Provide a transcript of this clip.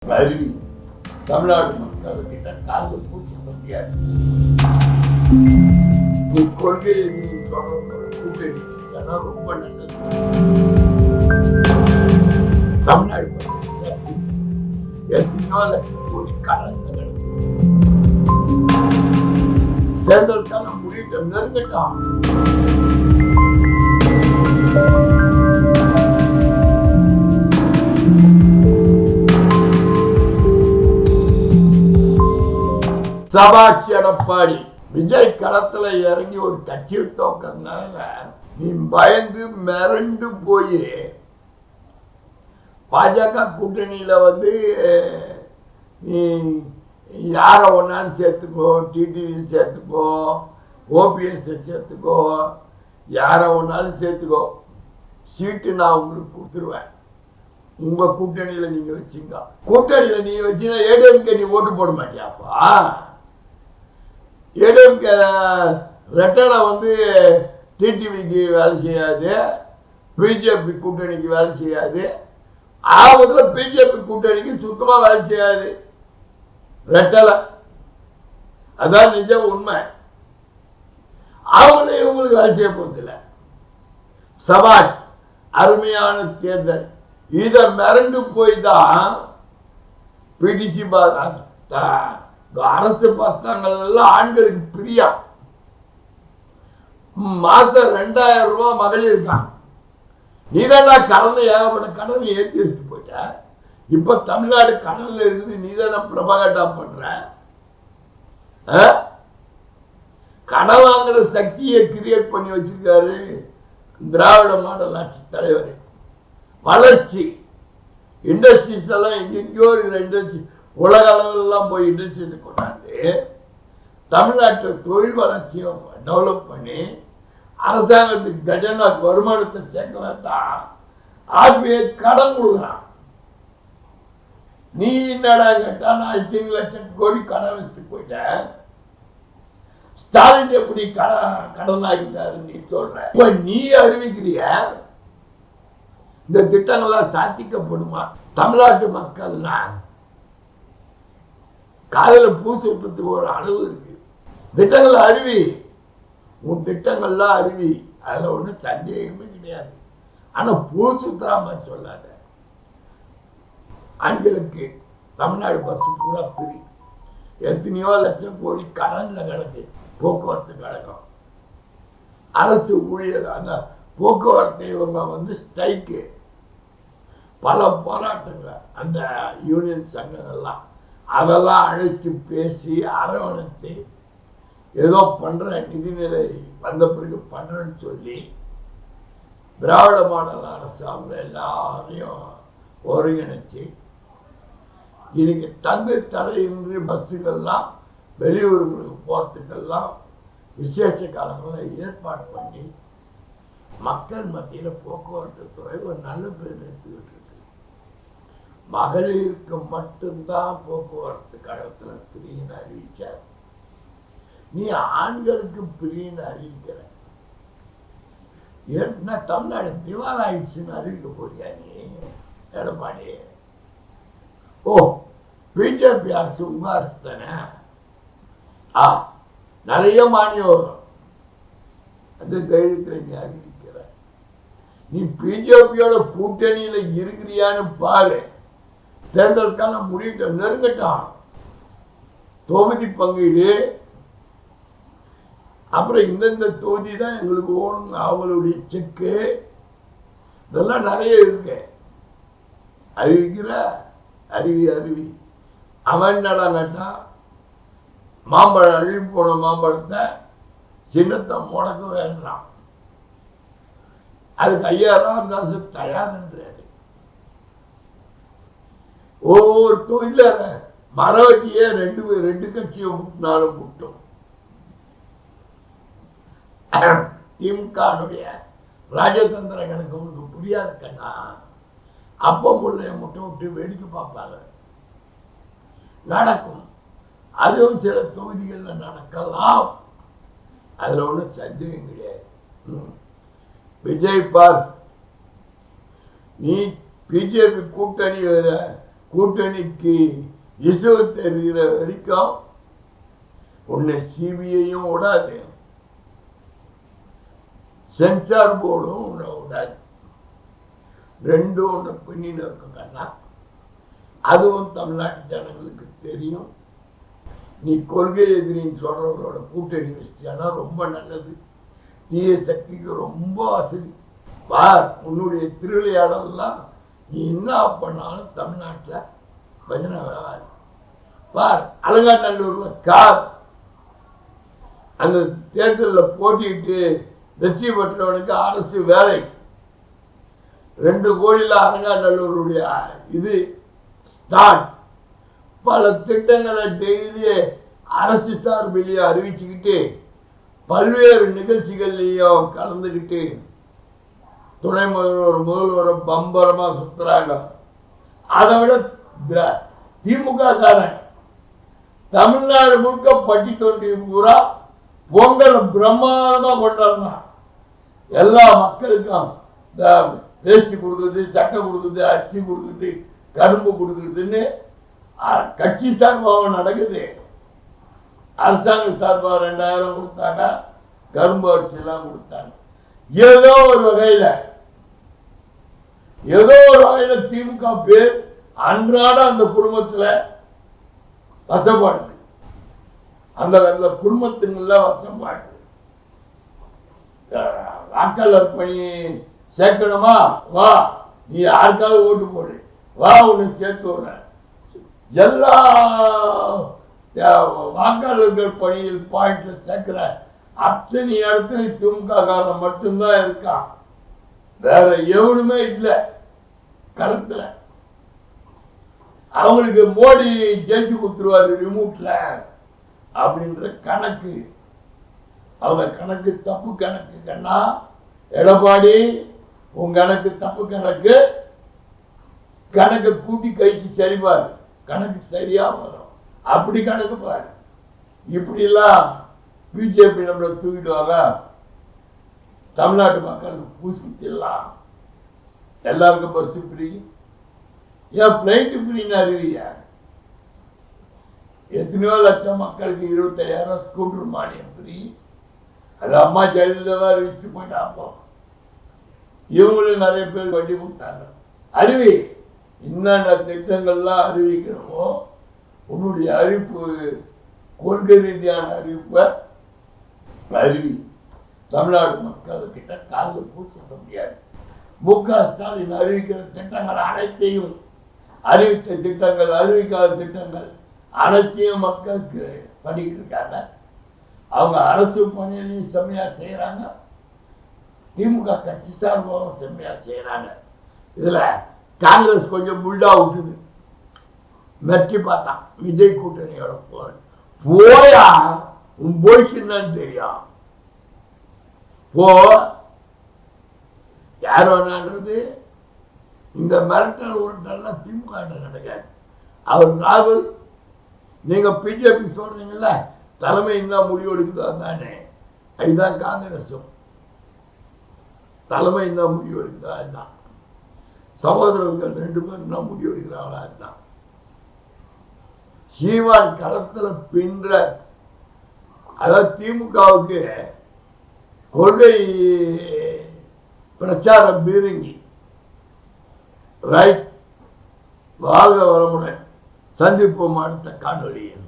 அருவி தமிழ்நாடு மக்கள்கிட்ட காது பூச்சி முடியாது. நீ கொள்கையை நீ சொல்ற கூட்டணி ரொம்ப நல்லது. தமிழ்நாடு எத்தனையோ லட்சம் கோடி கடன் தேர்தல் காலம் முடிவு நெருங்கட்டான். சபாட்சி எடப்பாடி விஜய் களத்துல இறங்கி ஒரு கட்சியை தோக்கிறதுனால நீ பயந்து மிரண்டு போய் பாஜக கூட்டணியில நீ யார ஒன்னாலும் சேர்த்துக்கோ, டிடிவி சேர்த்துக்கோ, ஓபிஎஸ் சேர்த்துக்கோ, யார ஒன்னாலும் சேர்த்துக்கோ, சீட்டு நான் உங்களுக்கு கொடுத்துருவேன். உங்க கூட்டணியில நீங்க வச்சுங்க. கூட்டணியில நீ வச்சீங்கன்னா ஏடிஎம்கே நீ ஓட்டு போட மாட்டியாப்பா? ஏடிஎம்கே ரெட்டலை டிடிவிக்கு வேலை செய்யாது, பிஜேபி கூட்டணிக்கு வேலை செய்யாது. ஆபத்துல பிஜேபி கூட்டணிக்கு சுத்தமா வேலை செய்யாது ரெட்டலை. அதான் நிஜம் உண்மை. அவங்களே இவங்களுக்கு வேலை செய்ய போதில்லை. சபாஷ், அருமையான தேர்தல். இதை மிரண்டு போய் தான் பிடிசி அரசு பஸ்தாங்கள் எல்லாம் ஆண்களுக்கு பிரியா மாசம் 2000 ரூபாய் மகளிர் இருக்கான். நீதானா கடனை ஏகப்பட்ட கடனை ஏற்றி வச்சுட்டு போயிட்ட. இப்ப தமிழ்நாடு கடல்ல இருந்து நீதான பிரபாகட்டா பண்ற. கடன் வாங்குற சக்தியை கிரியேட் பண்ணி வச்சிருக்காரு திராவிட மாடல் ஆட்சி தலைவர். வளர்ச்சி இண்டஸ்ட்ரீஸ் எல்லாம் எங்கெங்கயோ இருக்கிற இண்டஸ்ட்ரி உலக அளவுலாம் போய் இண்டஸ்ட்ரீஸ் கொண்டாந்து தமிழ்நாட்டில் தொழில் வளர்ச்சியை டெவலப் பண்ணி அரசாங்கத்துக்கு கஜனா வருமானத்தை சேர்க்க தான் ஆர்பிஐ கடன் கொடுக்குறான். நீ என்னடா கேட்டா நான் 5 லட்சம் கோடி கடன் வச்சுட்டு போயிட்டேன். ஸ்டாலின் எப்படி கடன் ஆகிட்டாரு நீ சொல்ற? இப்ப நீ அறிவிக்கிறிய இந்த திட்டங்கள்லாம் சாத்திக்கப்படுமா? தமிழ்நாட்டு மக்கள்னா காலையில பூசு விட்டுறதுக்கு ஒரு அளவு இருக்கு. திட்டங்கள் அறிவி, உன் திட்டங்கள்லாம் அறிவி, அதுல ஒன்றும் சந்தேகமே கிடையாது. ஆனா பூசுத்துறா மாதிரி சொல்லாத. ஆண்களுக்கு தமிழ்நாடு பஸ் பூரா பிரி, எத்தனையோ லட்சம் கோடி கடன்ல கிடக்கு. போக்குவரத்து கழகம், அரசு ஊழியர், அந்த போக்குவரத்து இவங்க ஸ்ட்ரைக்கு, பல போராட்டங்கள், அந்த யூனியன் சங்கங்கள்லாம் அதெல்லாம் அழைத்து பேசி அரவணைத்து ஏதோ பண்ற நிதிநிலை வந்த பிறகு பண்றேன்னு சொல்லி திராவிட மாடல் அரசு அவங்க எல்லாரையும் ஒருங்கிணைச்சு இன்னைக்கு தங்கு தடையின்றி பஸ்ஸுகள்லாம் வெளியூர்களுக்கு போறதுக்கெல்லாம் விசேஷ காலங்களை ஏற்பாடு பண்ணி மக்கள் மத்தியில போக்குவரத்து துறை ஒரு நல்ல பேர் எடுத்துக்கிட்டு இருக்கு. மகளிருக்கு மட்டும்தான் போக்குவரத்து கழகத்துல பிரின்னு அறிவிச்சார். நீ ஆண்களுக்கு பிரின்னு அறிவிக்கிற. என்ன தமிழ்நாடு திவால் ஆயிடுச்சுன்னு அறிவிக்க போறியா நீ எடப்பாடி? ஓ, பிஜேபி அரசு உங்க அரசு தானே? நிறைய மானியம் வரும். அந்த தைரியத்தில் நீ அறிவிக்கிற. நீ பிஜேபியோட கூட்டணியில இருக்கிறியான்னு பாரு. தேர்தல் காலம் முடிவு நெருங்கட்டான். தொகுதி பங்கீடு, அப்புறம் இந்தந்த தொகுதி தான் எங்களுக்கு ஓணும், அவங்களுடைய செக்கு, இதெல்லாம் நிறைய இருக்கு. அறிவிக்கிற அருவி அவன் நட நட்டான். மாம்பழம் அழுகி போன மாம்பழத்தை சின்னத்தை முடக்க வேண்டாம். அதுக்கு 5000 காசு தயார்ன்றாரு. ஒவ்வொரு தொழில மரவட்டியே ரெண்டு கட்சியை முட்டினாலும் முட்டும். திமுகனுடைய ராஜதந்திர கணக்கு உனக்கு புரியாது கண்ணா. அப்ப பிள்ளைய முட்டை விட்டு வேடிக்கை பார்ப்பாங்க. நடக்கும், அதுவும் சில தொகுதிகள்ல நடக்கலாம். அதுல ஒன்றும் சந்தேகம் கிடையாது. விஜய் பார், நீ பிஜேபி கூட்டணி கூட்டணிக்கு இசு தெரிகிற வரைக்கும் உன்னை சிபிஐயும் விடாது, சென்சார் போர்டும் உன்னை விடாது. ரெண்டும் உன்னை பண்ணின்னு இருக்குங்கன்னா அதுவும் தமிழ்நாட்டு ஜனங்களுக்கு தெரியும். நீ கொள்கை எதிரின்னு சொல்றவங்களோட கூட்டணி வச்சியானா ரொம்ப நல்லது. தீய சக்திக்கு ரொம்ப வசதி. பார், உன்னுடைய திருவிளையாடலாம் நீ என்ன பண்ணாலும் தமிழ்நாட்டில் பஜனை வியாபாரம். பார், அலங்காநல்லூர்ல கார் அந்த தேர்தலில் போட்டிட்டு வெற்றி பெற்றவனுக்கு அரசு வேலை 2 கோடியில் அலங்காநல்லூருடைய இது ஸ்டார்ட். பல திட்டங்களை டெய்லி அரசு சார்பிலேயே அறிவிச்சுக்கிட்டு பல்வேறு நிகழ்ச்சிகள்லையும் கலந்துக்கிட்டு துணை முதல்வரும் பம்பரமா சுத்துறாங்க. அதை விட திமுக காரன் தமிழ்நாடு முழுக்க பட்டி தோண்டி பூரா பொங்கலை பிரமாதமா கொண்டாடுறான். எல்லா மக்களுக்கும் வேஷ்டி கொடுக்குது, சட்டை கொடுக்குது, அரிசி கொடுக்குது, கரும்பு கொடுக்குறதுன்னு கட்சி சார்பாக நடக்குது. அரசாங்க சார்பாக 2000 கொடுத்தாங்க, கரும்பு அரிசி எல்லாம் கொடுத்தாங்க. ஏதோ ஒரு வகையில திமுக பேர் அன்றாட அந்த குடும்பத்துல வசப்பாடு, அந்த குடும்பத்துக்குள்ள வசப்பாடு. வாக்காளர் பணி சேர்க்கணுமா, வா, நீ யாருக்காவது ஓட்டு போடு, வா, உன்னை சேர்த்து விடுற. எல்லா வாக்காளர்கள் பணியில் பாயிண்ட்ல சேர்க்கிற அத்தனை இடத்துல திமுக காரன் மட்டும்தான் இருக்கான், வேற எவனுமே இல்லை களத்துல. அவங்களுக்கு மோடி ஜெயிச்சு கொடுத்துருவாரு ரிமோட்ல அப்படின்ற கணக்கு. அவங்க கணக்கு தப்பு கணக்கு. கண்ணா எடப்பாடி, உன் கணக்கு தப்பு கணக்கு. கணக்கு கூட்டி கழிச்சு சரிபாரு, கணக்கு சரியா வரும். அப்படி கணக்கு பாரு. இப்படி எல்லாம் பிஜேபி நம்மளை தூக்கிடுவாங்க. தமிழ்நாட்டு மக்களுக்கு பூசிக்கலாம், எல்லாருக்கும் பஸ் ஃப்ரீ, ஏன் பிளைட் ஃப்ரீன்னு அறிவிய? எத்தனையோ லட்சம் மக்களுக்கு 25,000 ஸ்கூட்டர் மானியம் ஃப்ரீ. அது அம்மா ஜெயலலிதாவா அறிவிச்சுட்டு போயிட்டாப்போ. இவங்களும் நிறைய பேர் வண்டி கொடுத்தாங்க. அறிவி, என்னென்ன திட்டங்கள்லாம் அறிவிக்கணுமோ உன்னுடைய அறிவிப்பு, கொள்கை ரீதியான அறிவிப்பை அறிவி. தமிழ்நாடு மக்கள் கிட்ட காலில் பூச்ச முடியாது. மு.க. ஸ்டாலின் அறிவிக்கிற திட்டங்கள் அனைத்தையும், அறிவித்த திட்டங்கள், அறிவிக்காத திட்டங்கள் அனைத்தையும் மக்களுக்கு பண்ணிக்கிட்டு இருக்காங்க. அவங்க அரசு பணியிலையும் செம்மையா செய்யறாங்க, திமுக கட்சி சார்பாகவும் செம்மையா செய்யறாங்க. இதுல காங்கிரஸ் கொஞ்சம் புல்டா விட்டுது, மெட்டி பார்த்தான். விஜய் கூட்டணியோட போயா, உன் போய்ச்சுன்னு தெரியும். போ, யார் வேணான்றது இந்த மிரட்டல் உருட்டெல்லாம் திமுக நடக்காது. அவர் ராகுல், நீங்க பிஜேபி சொல்றீங்கல்ல தலைமை தான் முடிவு எடுக்குதோ தானே, அதுதான் காங்கிரஸும் தலைமை தான் முடிவு எடுக்குதோ அதுதான். சகோதரர்கள் 2 பேரும் தான் முடிவு எடுக்கிறாங்களா அதுதான். சீமான் களத்துல பின்ற, அதாவது திமுகவுக்கு கொள்கை பிரச்சாரம் பீரங்கி. ரைட், வாழ்க வளமுடன். சந்திப்போம் அடுத்த காணொலியில்.